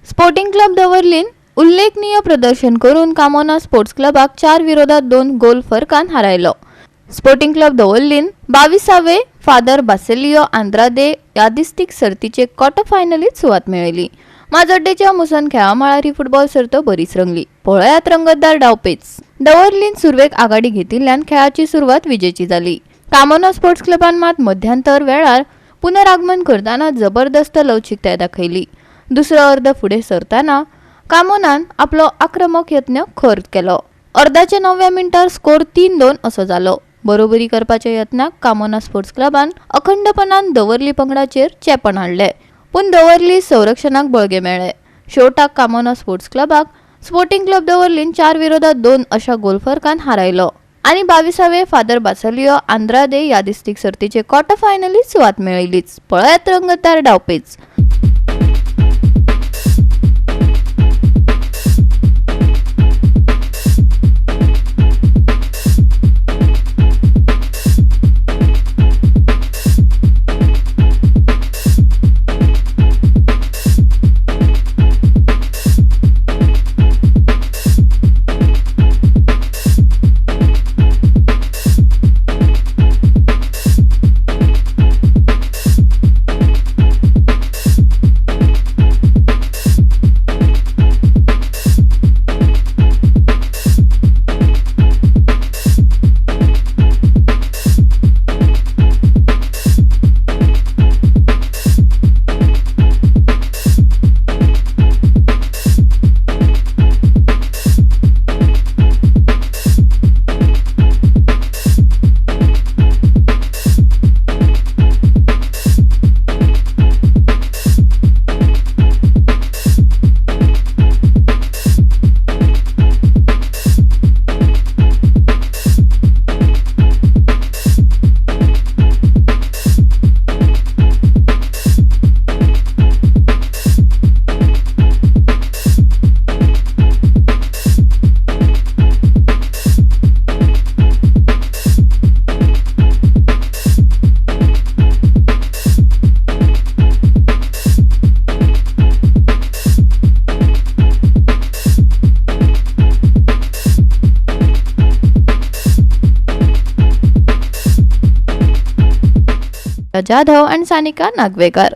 Sporting club दवरलीन उल्लेखनीय प्रदर्शन करून कामोना स्पोर्ट्स क्लबाक 4 विरोधात 2 गोल फरकान हारायलो। स्पोर्टिंग क्लब दवरलीन 22वे फादर बासेलियो आंद्रादे यादिस्तीक सर्तीचे क्वार्टर फायनलीत सुवात मेळयली। माजोड्डेच्या मुसन खेळामाळारी फुटबॉल सर्त बरीच रंगली। पळयात रंगतदार डावपेच। दवरलीन सुरवेक आघाडी घेतिल्ल्यान खेळाची सुरवात विजेची जाली। कामोना स्पोर्ट्स क्लबान मात मध्यांतर वेळार पुनरागमन करताना जबरदस्त लवचिकताय दाखयली। दुसरो अर्ध फुडें सरताना कामोनान आपलो आक्रमक यत्न खर केलो। अर्धाच्या 9व्या मिनिटार स्कोर 3-2 असो जालो। बरोबरी करपाच्या यत्नाक कामोना स्पोर्ट्स क्लबान अखंडपणान दवरली पंगडाचेर चेपण हाडले, पूण दवरली संरक्षणाक बळगे मेळ्ळे। शेवटाक कामोना स्पोर्ट्स क्लबाक स्पोर्टिंग क्लब दवरलीन 4 विरोधात 2 अशा गोल फरकान हारायलो आणि 22वे फादर बासेलियो आंद्रादे यादिस्तीक सर्तीचे क्वार्टर फायनलीत सुवात मेळयलीच। पळयात रंगतदार डावपेच। जाधव आणि सानिका नागवेकर।